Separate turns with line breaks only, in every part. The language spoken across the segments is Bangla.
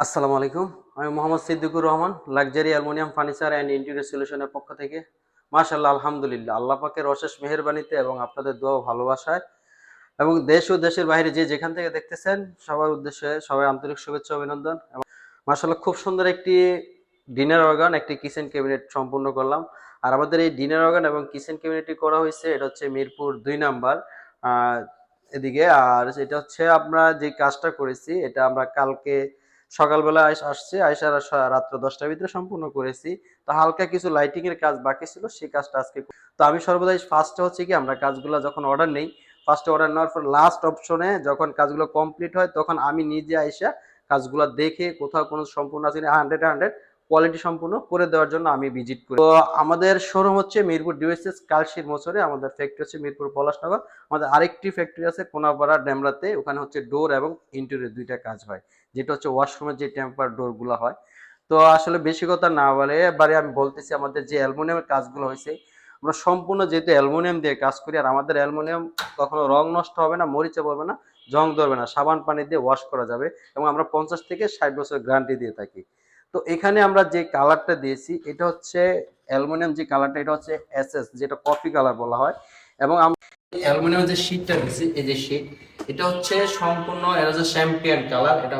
আসসালামু আলাইকুম। আমি Mohammad Siddiqur Rahman, luxury aluminium furniture and interior সলিউশনের পক্ষ থেকে। মাশাআল্লাহ, আলহামদুলিল্লাহ। আল্লাহ পাকের অশেষ মেহেরবানিতে এবং আপনাদের দোয়া ও ভালোবাসায় এবং দেশ ও দেশের বাইরে যে যেখান থেকে দেখতেছেন সবার উদ্দেশ্যে সবাই আন্তরিক শুভেচ্ছা অভিনন্দন। এবং মাশাআল্লাহ, খুব সুন্দর একটি ডিনার অর্গান, একটি কিচেন ক্যাবিনেট সম্পূর্ণ করলাম। আর আমাদের এই ডিনার অর্গান এবং কিচেন ক্যাবিনেটটি করা হয়েছে, এটা হচ্ছে মিরপুর ২ নাম্বার এদিকে। আর এটা হচ্ছে আমরা যে কাজটা করেছি, এটা আমরা কালকে সকালবেলা আসছে আইসার রাত্র ১০টার ভিতরে সম্পূর্ণ করেছি। তো হালকা কিছু লাইটিং এর কাজ বাকি ছিল, সেই কাজটা আজকে। তো আমি সর্বদাই ফার্স্টে হচ্ছে কি, আমরা কাজগুলো যখন অর্ডার নেই, ফার্স্টে অর্ডার নেওয়ার পর লাস্ট অপশনে যখন কাজগুলো কমপ্লিট হয়, তখন আমি নিজে আইসা কাজগুলো দেখে কোথাও কোনো সম্পূর্ণ আছে না 100 কোয়ালিটি সম্পূর্ণ করে দেওয়ার জন্য আমি ভিজিট করি। তো আমাদের শোরুম হচ্ছে মিরপুর ডিওএসএস কালশির মোচরে, আমাদের ফ্যাক্টরি হচ্ছে মিরপুর পলাশনগর। আমাদের আরেকটি ফ্যাক্টরি আছে কোনাপাড়া ডেমরাতে, ওখানে হচ্ছে ডোর এবং ইন্টেরিয়র দুইটা কাজ হয়, যেটা হচ্ছে ওয়াশরুমের যে টেম্পার ডোর গুলো হয়। তো আসলে বেশি কথা না বলে এবারে আমি বলতেছি, আমাদের যে অ্যালুমিনিয়ামের কাজগুলো হয়েছে, আমরা সম্পূর্ণ যেহেতু অ্যালুমিনিয়াম দিয়ে কাজ করি, আর আমাদের অ্যালুমিনিয়াম কখনো রং নষ্ট হবে না, মরিচা পড়বে না, জং ধরবে না, সাবান পানি দিয়ে ওয়াশ করা যাবে। এবং আমরা 50 থেকে 60 বছর গ্যারান্টি দিয়ে থাকি। তো এখানে আমরা যে কালারটা দিয়েছি, এটা হচ্ছে অ্যালুমিনিয়াম যে কালারটা, এটা হচ্ছে এসএস, যেটা কফি কালার বলা হয়। এবং অ্যালুমিনিয়াম যে শীটটা দিয়েছি, এই যে শীট, এটা হচ্ছে সম্পূর্ণ, এটা হচ্ছে শ্যাম্পিয়ন কালার, এটা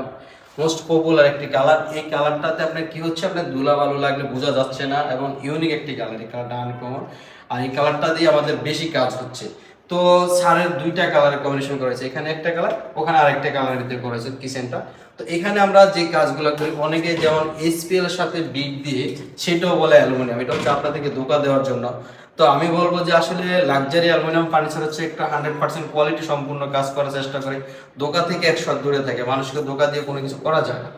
মোস্ট পপুলার একটি কালার। এই কালারটাতে আপনার কি হচ্ছে, আপনার ধুলা বালু লাগলে বোঝা যাচ্ছে না, এবং ইউনিক একটি কালার, এই কালারটা আনকমন। আর এই কালারটা দিয়ে আমাদের বেশি কাজ হচ্ছে। তো সারের দুইটা কালারের কম্বিনেশন করেছে, এখানে একটা কালার, ওখানে আরেকটা কালারের ভিতরে করেছে কিচেনটা। তো এখানে আমরা যে কাজগুলো করি, অনেকে যেমন এসপিএল এর সাথে বিট দিয়ে সেটাও বলে অ্যালুমিনিয়াম, এটা হচ্ছে আপনাদেরকে ধোঁকা দেওয়ার জন্য। তো আমি বলবো যে আসলে লাক্সারি অ্যালুমিনিয়াম ফার্নিচার হচ্ছে একটা 100% কোয়ালিটি সম্পূর্ণ কাজ করার চেষ্টা করে, ধোঁকা থেকে 100 দূরে থাকে, মানুষকে ধোঁকা দিয়ে কোনো কিছু করা যায় না।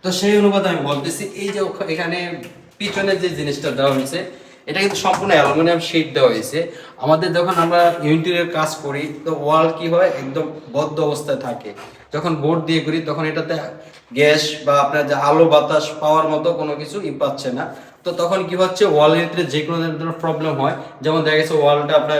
তো সেই অনুপাতে আমি বলতেছি, এই যে এখানে পিছনে যে জিনিসটা দেওয়া হয়েছে, এটা কিন্তু সম্পূর্ণ অ্যালুমিনিয়াম শীট দেওয়া হয়েছে। আমাদের যখন আমরা ইন্টেরিয়র কাজ করি, তো ওয়াল কি হয়, একদম বদ্ধ অবস্থায় থাকে। যখন বোর্ড দিয়ে করি, তখন এটাতে গ্যাস বা আপনার যে আলো বাতাস পাওয়ার মতো কোনো কিছু পাচ্ছে না। তো তখন কি হচ্ছে, ওয়ালের ভিতরে যে কোনো ধরনের প্রবলেম হয়, যেমন দেখা গেছে ওয়ালটা আপনার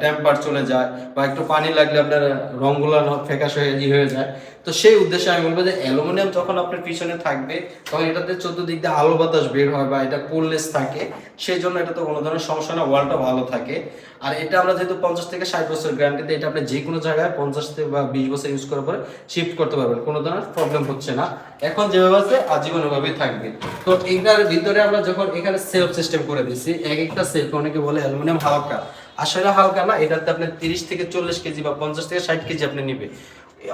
টেম্পার চলে যায়, বা একটু পানি লাগলে আপনার রংগুলো ফ্যাকাশে হয়ে যায়। তো সেই উদ্দেশ্যে আমি বলবো যে অ্যালুমিনিয়াম যখন আপনার পিছনে থাকবে, তখন এটাতে চতুর্দিক দিয়ে আলো বাতাস বের হয়, বা এটা কোললেস থাকে, সেই জন্য এটা তো কোনো ধরনের সমস্যা না, ওয়ালটা ভালো থাকে। আর এটা আমরা যেহেতু 50 থেকে 60 বছর গ্যারান্টিতে, এটা আপনি যে কোনো জায়গায় 50 থেকে বা 20 বছর ইউজ করার পরে শিফট করতে পারবেন, কোনো ধরনের প্রবলেম হচ্ছে না। এখন যেভাবে আছে আজীবন ওভাবেই থাকবে। তো এইটার ভিতরে আমরা যখন এখানে সেলফ সিস্টেম করে দিচ্ছি, এক একটা সেলফ, অনেকে বলে অ্যালুমিনিয়াম হালকা, আসলে হালকা না, এটাতে আপনি 30 থেকে 40 কেজি বা 50 থেকে 60 কেজি আপনি নিবে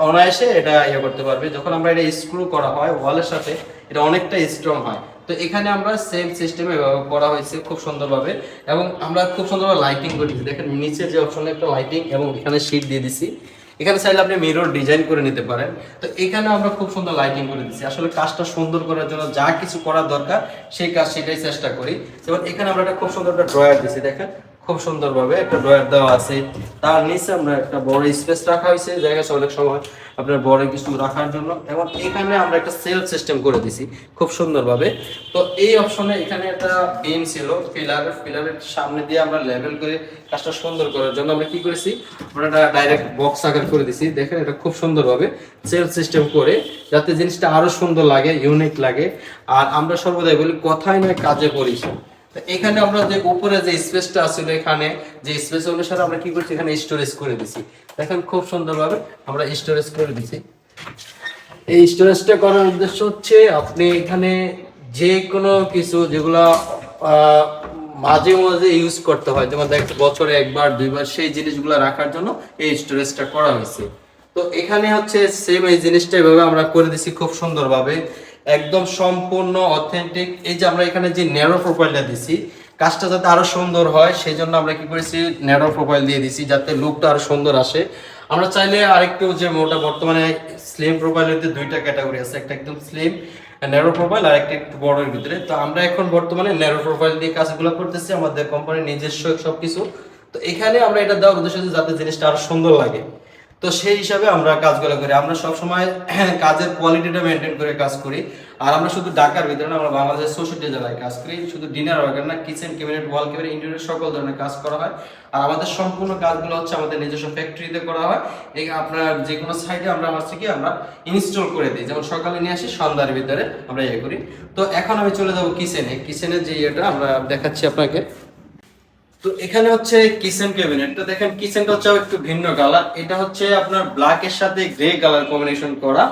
অনায়াসে, এটা ইয়ে করতে পারবে। যখন আমরা এটা স্ক্রু করা হয় ওয়ালের সাথে, এটা অনেকটা স্ট্রং হয়। তো এখানে আমরা সেম সিস্টেমে করা হয়েছে খুব সুন্দরভাবে, এবং আমরা খুব সুন্দরভাবে লাইটিং করে দিচ্ছি। দেখেন নিচে যে অপশনে একটা লাইটিং, এবং এখানে শীট দিয়ে দিছি। এখানে চাইলে আপনি মিরর ডিজাইন করে নিতে পারেন। তো এখানে আমরা খুব সুন্দর লাইটিং করে দিচ্ছি। আসলে কাজটা সুন্দর করার জন্য যা কিছু করার দরকার, সেই কাজ সেটাই চেষ্টা করি। যেমন এখানে আমরা একটা খুব সুন্দর একটা ড্রয়ার দিচ্ছি, দেখেন খুব সুন্দরভাবে একটা ড্রয়ার দেওয়া আছে। তার নিচে আমরা একটা বড় স্পেস রাখা হয়েছে, জায়গা আছে অনেক সময় আপনার বড় কিছু রাখার জন্য। এবং এখানে আমরা একটা সেলফ সিস্টেম করে দিছি খুব সুন্দরভাবে। তো এই অপশনে এখানে একটা বিম ছিল, পিলারের সামনে দিয়ে আমরা লেভেল করে কাজটা সুন্দর করার জন্য আমরা কি করেছি, আমরা একটা ডাইরেক্ট বক্স আকার করে দিছি। দেখেন এটা খুব সুন্দরভাবে সেলফ সিস্টেম করে, যাতে জিনিসটা আরো সুন্দর লাগে, ইউনিক লাগে। আর আমরা সর্বদাই বলি, কথাই নয় কাজে করিস। এখানে আমরা যে উপরে যে স্পেসটা আছিল, এখানে যে স্পেস অনুসারে আমরা কি করছি, এখানে স্টোরেজ করে দিছি। দেখেন খুব সুন্দরভাবে আমরা স্টোরেজ করে দিছি। এই স্টোরেজটা করার উদ্দেশ্য হচ্ছে, আপনি এখানে যে কোনো কিছু যেগুলা মাঝে মাঝে ইউজ করতে হয়, যেমন দেখতে বছরে একবার দুইবার, সেই জিনিসগুলো রাখার জন্য এই স্টোরেজটা করা হয়েছে। তো এখানে হচ্ছে সেম এই জিনিসটা এভাবে আমরা করে দিছি খুব সুন্দরভাবে, একদম সম্পূর্ণ অথেন্টিক। এই যে আমরা এখানে যে ন্যারো প্রোফাইলটা দিছি, কাজটা যাতে আরো সুন্দর হয়, সেই জন্য আমরা কি করেছি, ন্যারো প্রোফাইল দিয়ে দিছি, যাতে লুকটা আরো সুন্দর আসে। আমরা চাইলে আরেকটু যে মোটা, বর্তমানে স্লিম প্রোফাইলের দুইটা ক্যাটাগরি আছে, একটা একদম স্লিম ন্যারো প্রোফাইল, আর একটা একটু বড়ের ভিতরে। তো আমরা এখন বর্তমানে ন্যারো প্রোফাইল দিয়ে কাজগুলো করতেছি, আমাদের কোম্পানির নিজস্ব সবকিছু। তো এখানে আমরা এটা দেওয়ার উদ্দেশ্য যাতে জিনিসটা আরো সুন্দর লাগে। তো সেই হিসাবে আমরা কাজগুলো করি। আমরা সবসময় কাজের কোয়ালিটিটা মেনটেন করে কাজ করি। আর আমরা শুধু ঢাকার ভিতরে না, আমরা বাংলাদেশের 64 জেলায় কাজ করি। শুধু ডিনার ওয়ার্কার না, কিচেন ক্যাবিনেট, ওয়াল ক্যাবিনেট, ইন্টেরিয়র সকল ধরনের কাজ করা হয়। আর আমাদের সম্পূর্ণ কাজগুলো হচ্ছে আমাদের নিজস্ব ফ্যাক্টরিতে করা হয়। এই আপনার যে কোনো সাইডে আমরা হচ্ছে কি আমরা ইনস্টল করে দিই, যেমন সকালে নিয়ে আসি, সন্ধ্যার ভিতরে আমরা ইয়ে করি। তো এখন আমি চলে যাব কিচেনে। কিচেনের যে ইয়েটা আমরা দেখাচ্ছি আপনাকে। তো এখানে হচ্ছে কিচেন ক্যাবিনেট। তো দেখেন কিচেনটা হচ্ছে একটু ভিন্ন কালার। এটা হচ্ছে আপনার ব্ল্যাক এর সাথে গ্রে কালার কম্বিনেশন করা।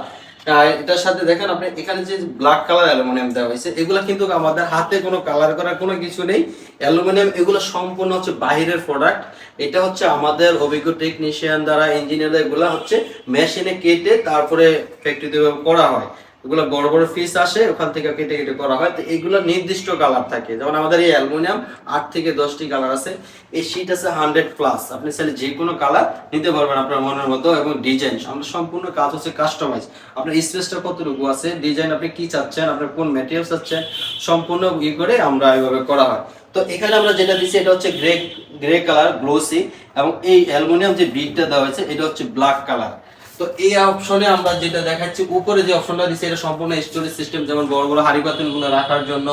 এটার সাথে দেখেন আপনি এখানে যে ব্ল্যাক কালার অ্যালুমিনিয়াম দেওয়া হয়েছে, এগুলো কিন্তু আমাদের হাতে কোনো কালার করার কোনো কিছু নেই। অ্যালুমিনিয়াম এগুলো সম্পূর্ণ হচ্ছে বাইরের প্রোডাক্ট। এটা হচ্ছে আমাদের অভিজ্ঞ টেকনিশিয়ান দ্বারা, ইঞ্জিনিয়াররা এগুলো হচ্ছে মেশিনে কেটে তারপরে ফ্যাক্টরিতে করা হয়। এগুলো বড় বড় পিস আসে, ওখান থেকে কেটে কেটে করা হয়। তো এগুলো নির্দিষ্ট কালার থাকে, যেমন আমাদের এই অ্যালুমিনিয়াম 8 থেকে 10টি কালার আছে। এই শীট আছে 100+। আপনি চাইলে যে কোনো কালার নিতে পারবেন আপনার মনের মতো, এবং ডিজাইন আমরা সম্পূর্ণ কাজ হচ্ছে কাস্টমাইজ। আপনার স্পেসটা কতটুকু আছে, ডিজাইন আপনি কি চাচ্ছেন, আপনার কোন ম্যাটেরিয়াল চাচ্ছেন, সম্পূর্ণ করে আমরা এইভাবে করা হয়। তো এখানে আমরা যেটা দিচ্ছি এটা হচ্ছে গ্রে গ্রে কালার গ্লোসি, এবং এই অ্যালুমিনিয়াম যে বিটটা দেওয়া হয়েছে এটা হচ্ছে ব্ল্যাক কালার। তো এই অপশনে আমরা যেটা দেখাচ্ছি, উপরে যে অপশনটা দিচ্ছি এটা সম্পূর্ণ স্টোরেজ সিস্টেম, যেমন বড় বড় হাড়ি পাতিলগুলো রাখার জন্য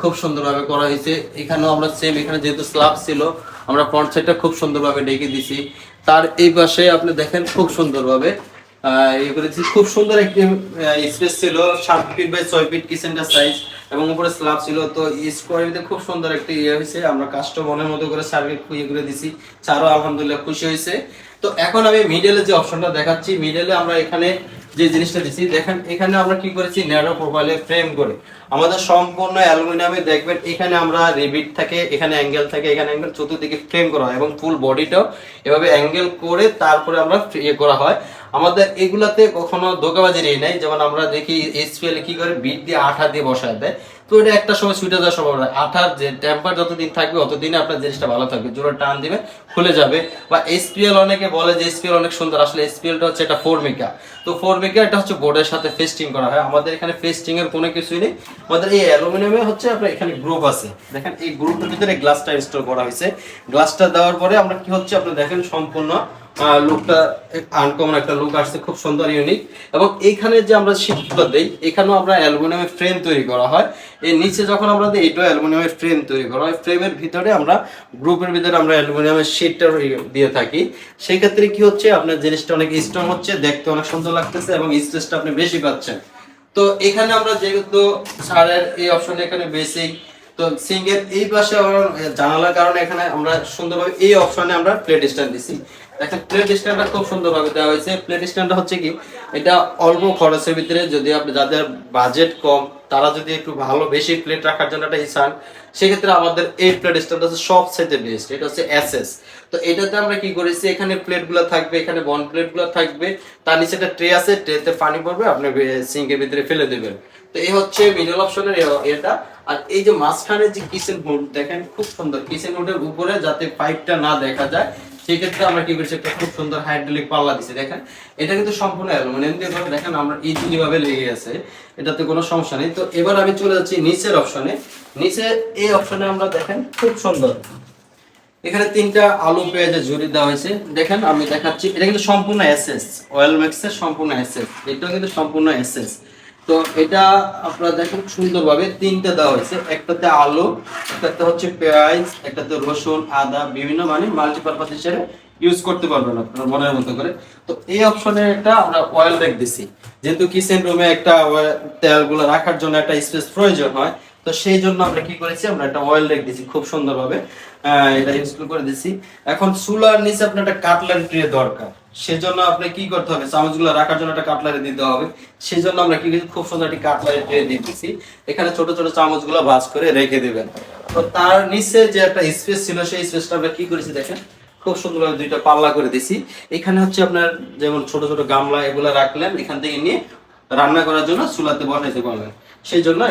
খুব সুন্দরভাবে করা হয়েছে। এখানেও আমরা সেম, এখানে যেহেতু স্ল্যাব ছিল আমরা ফ্রন্ট সাইডটা খুব সুন্দরভাবে ডেকে দিছি। তার এই পাশে আপনি দেখেন খুব সুন্দরভাবে ইয়ে করে দিচ্ছি। খুব সুন্দর একটি স্পেস ছিল, 7 ফিট বাই 6 ফিট কিচেনটার সাইজ, এবং উপরে স্ল্যাব ছিল। তো স্কোয়ারিতে খুব সুন্দর একটা ইয়ে হয়েছে। আমরা কাস্টমারের মতো করে সার্কিট ইয়ে করে দিছি, স্যারও আলহামদুলিল্লাহ খুশি হয়েছে। তো এখন আমি মিডলে যে অপশনটা দেখাচ্ছি, মিডলে আমরা এখানে যে জিনিসটা দিচ্ছি দেখেন, এখানে আমরা কি করেছি ন্যারো প্রোফাইলে ফ্রেম করে আমাদের সম্পূর্ণ অ্যালুমিনিয়ামে দেখবেন এখানে আমরা রিবিট থাকে, এখানে অ্যাঙ্গেল থাকে, এখানে অ্যাঙ্গেল, চতুর্দিকে ফ্রেম করা হয় এবং ফুল বডিটাও এভাবে অ্যাঙ্গেল করে তারপরে আমরা ইয়ে করা হয়। আমাদের এগুলাতে কখনো ধোঁকাবাজি নেই, যেমন আমরা দেখি এসপিএল কি করে বিট দিয়ে আঠা দিয়ে বসায় দেয়। তো এটা একটা সময় ছুটে যাওয়ার সম্ভাবনা। আঠার যে টেম্পার যতদিন থাকবে ততদিনে আপনার জিনিসটা ভালো থাকবে, জোরে টান দিবে খুলে যাবে। বা এসপিএল অনেকে বলে যে এসপিএল অনেক সুন্দর, আসলে এসপিএলটা হচ্ছে এটা ফোরমিকা। তো ফোরমিকা এটা হচ্ছে বোর্ডের সাথে ফেস্টিং করা হয়। আমাদের এখানে ফেস্টিং এর কোনো কিছুই নেই। আমাদের এই অ্যালুমিনিয়ামে হচ্ছে আপনার এখানে গ্রুপ আছে, দেখেন এই গ্রুপের ভিতরে গ্লাসটা ইনস্টল করা হয়েছে। গ্লাসটা দেওয়ার পরে আমরা কি হচ্ছে আপনি দেখেন সম্পূর্ণ লুকটা আনকমন একটা লুক আসছে, খুব সুন্দর ইউনিক। এবং এইখানে যে আমরা শীটগুলো দেই, এখানেও আমরা অ্যালুমিনিয়ামের ফ্রেম তৈরি করা হয়। এর নিচে যখন আমরা দিই এটাও অ্যালুমিনিয়ামের ফ্রেম তৈরি করা হয়। ফ্রেমের ভিতরে আমরা গ্রুপের ভিতরে আমরা অ্যালুমিনিয়ামের শীটটা দিয়ে থাকি। সেই ক্ষেত্রে কি হচ্ছে আপনার জিনিসটা অনেক স্ট্রং হচ্ছে, দেখতে অনেক সুন্দর লাগতেছে এবং স্পেসটা আপনি বেশি পাচ্ছেন। তো এখানে আমরা যেহেতু সারের এই অপশনে এখানে বেসিক, তো সিঙ্গের এই পাশে জানালার কারণে এখানে আমরা সুন্দরভাবে এই অপশনে আমরা প্লেট স্ট্যান্ড দিছি। দেখেন প্লেট স্ট্যান্ডটা খুব সুন্দরভাবে দেওয়া হয়েছে। প্লেট স্ট্যান্ডটা হচ্ছে কি এটা অল্প খরচের ভিতরে, যদি আপনি যাদের বাজেট কম তারা যদি একটু ভালো বেশি প্লেট রাখার জন্য একটা চান, সেক্ষেত্রে আমাদের এই প্লেট স্ট্যান্ড হচ্ছে সব চাইতে বেস্ট। এটা হচ্ছে এসএস। তো এটাতে আমরা কি করেছি, এখানে প্লেটগুলো থাকবে, এখানে বন প্লেটগুলো থাকবে, তার নিচে একটা ট্রে আছে, ট্রেতে পানি পড়বে, আপনি সিঙ্কের ভিতরে ফেলে দেবেন। তো এই হচ্ছে মিডল অপশনের এটা। আর এই যে মাঝখানে যে কিচেন হুড দেখেন খুব সুন্দর, কিচেন হুডের উপরে যাতে পাইপটা না দেখা যায় সেক্ষেত্রে আমরা কি করছি একটা খুব সুন্দর হাইড্রোলিক পাল্লা দিচ্ছি। দেখেন এটা কিন্তু সম্পূর্ণ অ্যালুমিনিয়াম দিয়ে করে, দেখেন আমরা ইজিলি ভাবে লেগে আছে, এটাতে কোনো সমস্যা নেই। তো এবার আমি চলে যাচ্ছি নিচের অপশনে। নিচে এই অপশনে আমরা দেখেন খুব সুন্দর এখানে 3টা আলু পেঁয়াজের ঝুড়ি দেওয়া হয়েছে। দেখেন আমি দেখাচ্ছি, এটা কিন্তু সম্পূর্ণ এসএস, অয়েল ম্যাক্সের সম্পূর্ণ এসএস, এটাও কিন্তু সম্পূর্ণ এসএস। তো এটা আপনারা দেখেন সুন্দরভাবে 3টা দেওয়া হয়েছে, একটাতে আলু, একটাতে হচ্ছে পেঁয়াজ, একটাতে রসুন, আদা, বিভিন্ন মানে মাল্টিপারপাস হিসেবে ইউজ করতে পারবেন আপনার মনের মতো করে। তো এই অপশনে একটা আমরা অয়েল রেক দিছি, যেহেতু কিচেন রুমে একটা তেলগুলো রাখার জন্য একটা স্পেস প্রয়োজন হয়, তো সেই জন্য আমরা কি করেছি আমরা একটা অয়েল রেক দিছি খুব সুন্দরভাবে, এটা ইনস্টল করে দিছি। এখন চুলার নিচে আপনার একটা কাটলারি ট্রে দরকার, সেজন্য আপনি কি করতে হবে, চামচগুলো রাখার জন্য একটা কাটলারি দিতে হবে। সেজন্য আমরা কি করেছি খুব সুন্দর একটা কাটলারি ট্রে দিয়ে দিছি, এখানে ছোট ছোট চামচগুলো ভাঁজ করে রেখে দিবেন। তো তার নিচে যে একটা স্পেস ছিল সেই স্পেসটা আমরা কি করেছি দেখেন খুব সুন্দরভাবে 2টা পাল্লা করে দিছি। এখানে হচ্ছে আপনার যেমন ছোট ছোট গামলা এগুলো রাখলেন, এখান থেকে নিয়ে রান্না করার জন্য চুলাতে বসাইতে পারবেন। সেই জন্য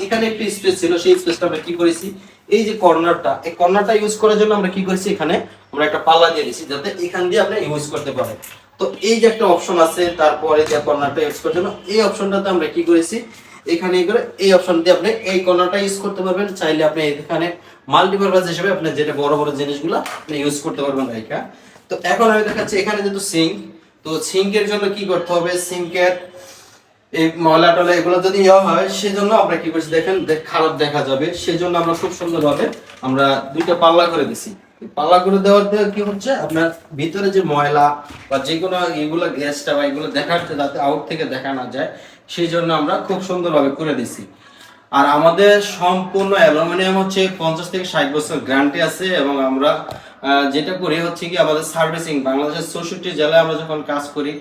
এখানে একটু স্পেস ছিল, সেই স্পেসটা আমরা কি করেছি এই যে কর্নারটা, এই কর্নারটা ইউজ করার জন্য আমরা কি করেছি এখানে আমরা একটা পাল্লা দিয়ে দিয়েছি, যাতে এখান দিয়ে আপনি ইউজ করতে পারেন। তো এই যে একটা অপশন আছে, তারপরে যে কর্নারটা ইউজ করার জন্য এই অপশনটাতে আমরা কি করেছি এখানে করে এই অপশন দিয়ে আপনি এই কর্নারটা ইউজ করতে পারবেন। চাইলে আপনি এখানে মাল্টিপারপাস হিসেবে আপনি যেটা বড় বড় জিনিসগুলো আপনি ইউজ করতে পারবেন। তো এখন আমি দেখাচ্ছি এখানে যেহেতু সিঙ্ক, তো সিঙ্কের জন্য কি করতে হবে, সিঙ্কের এই ময়লা টলা এগুলো যদি ইয়া হয় সেজন্য আমরা কি করছি দেখেন, খারাপ দেখা যাবে, সেজন্য আমরা খুব সুন্দরভাবে আমরা দুইটা পাল্লা করে দিছি। পাল্লা করে দেওয়ার পর কি হচ্ছে, আপনার ভিতরে যে ময়লা বা যে কোনো এগুলো গ্যাসটা বা এগুলো দেখাচ্ছে যাতে আউট থেকে দেখা না যায়, সেই জন্য আমরা খুব সুন্দরভাবে করে দিছি। আর আমাদের সম্পূর্ণ অ্যালুমিনিয়াম হচ্ছে 50 থেকে 60 বছর গ্যারান্টি আছে। এবং আমরা যেটা করি হচ্ছে কি, আমাদের সার্ভিসিং বাংলাদেশের 64 জেলায় আমরা যখন কাজ করি,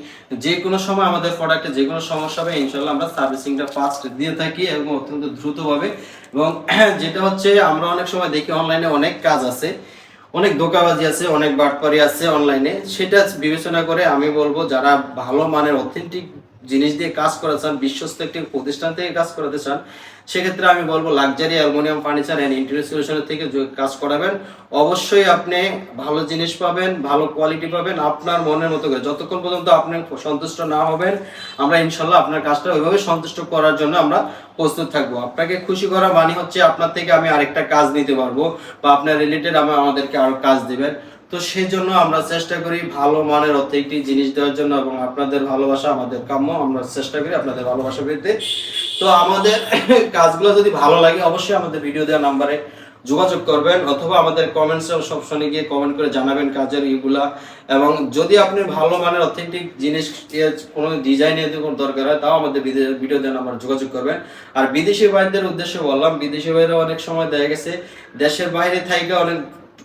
যে কোনো সময় আমাদের প্রোডাক্টে যে কোনো সমস্যা হবে ইনশাল্লাহ আমরা সার্ভিসিংটা ফাস্ট দিয়ে থাকি এবং অত্যন্ত দ্রুতভাবে। এবং যেটা হচ্ছে, আমরা অনেক সময় দেখি অনলাইনে অনেক কাজ আছে, অনেক ধোঁকাবাজি আছে, অনেক বাটপারি আছে অনলাইনে, সেটা বিবেচনা করে আমি বলবো যারা ভালো মানের অথেন্টিক জিনিস দিয়ে কাজ করাতে চান, বিশ্বস্ত একটি প্রতিষ্ঠান থেকে কাজ করাতে চান, সেক্ষেত্রে আমি বলবো luxury aluminium furniture and interior সলিউশনের থেকে কাজ করাবেন। অবশ্যই আপনি ভালো জিনিস পাবেন, ভালো কোয়ালিটি পাবেন, আপনার মনের মতো করে। যতক্ষণ পর্যন্ত আপনি সন্তুষ্ট না হবেন, আমরা ইনশাল্লাহ আপনার কাজটা ওইভাবে সন্তুষ্ট করার জন্য আমরা প্রস্তুত থাকবো। আপনাকে খুশি করা মানে হচ্ছে আপনার থেকে আমি আরেকটা কাজ নিতে পারবো, বা আপনার রিলেটেড আমাদেরকে আরো কাজ দিবেন। তো সেই জন্য আমরা চেষ্টা করি ভালো মানের অথেন্টিক জিনিস দেওয়ার জন্য, এবং আপনাদের ভালোবাসা আমাদের কাম্য, আমরা চেষ্টা করি আপনাদের ভালোবাসা পেতে। তো আমাদের কাজগুলো যদি ভালো লাগে অবশ্যই আমাদের ভিডিও দেওয়া নাম্বারে যোগাযোগ করবেন, অথবা আমাদের কমেন্টসে সবসময় গিয়ে কমেন্ট করে জানাবেন কাজের ইগুলা। এবং যদি আপনি ভালো মানের অথেন্টিক জিনিস কোনো ডিজাইনের দরকার হয়, তাও আমাদের ভিডিও দেওয়া নাম্বারে যোগাযোগ করবেন। আর বিদেশি ভাইদের উদ্দেশ্যে বললাম, বিদেশি ভাইরা অনেক সময় দেখা গেছে দেশের বাইরে থেকে অনেক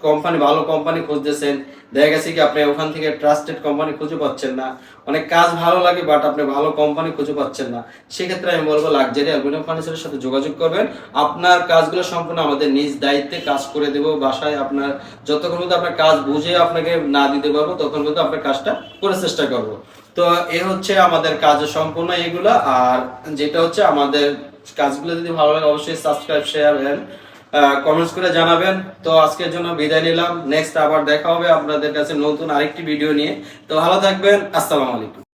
কোম্পানি, ভালো কোম্পানি খুঁজতেছেন, দেখা গেছে কি আপনি ওখান থেকে ট্রাস্টেড কোম্পানি খুঁজে পাচ্ছেন না, অনেক কাজ ভালো লাগে বাট আপনি ভালো কোম্পানি খুঁজে পাচ্ছেন না, সেক্ষেত্রে আমি বলবো লাক্সারি অ্যালুমিনিয়াম ফার্নিচারের সাথে যোগাযোগ করবেন। আপনার কাজগুলো সম্পূর্ণ আমাদের নিজ দায়িত্বে কাজ করে দেবো বাসায়। আপনার যতক্ষণ পর্যন্ত আপনার কাজ বুঝে আপনাকে না দিতে পারবো, তখন পর্যন্ত আপনার কাজটা করে চেষ্টা করবো। তো এ হচ্ছে আমাদের কাজের সম্পূর্ণ এগুলা। আর যেটা হচ্ছে আমাদের কাজগুলো যদি ভালো লাগে অবশ্যই সাবস্ক্রাইব, শেয়ার এন্ড কমেন্টস করে জানাবেন। তো আজকের জন্য বিদায় নিলাম, নেক্সট আবার দেখা হবে আপনাদের কাছে নতুন আরেকটি ভিডিও নিয়ে। তো ভালো থাকবেন, আসসালামু আলাইকুম।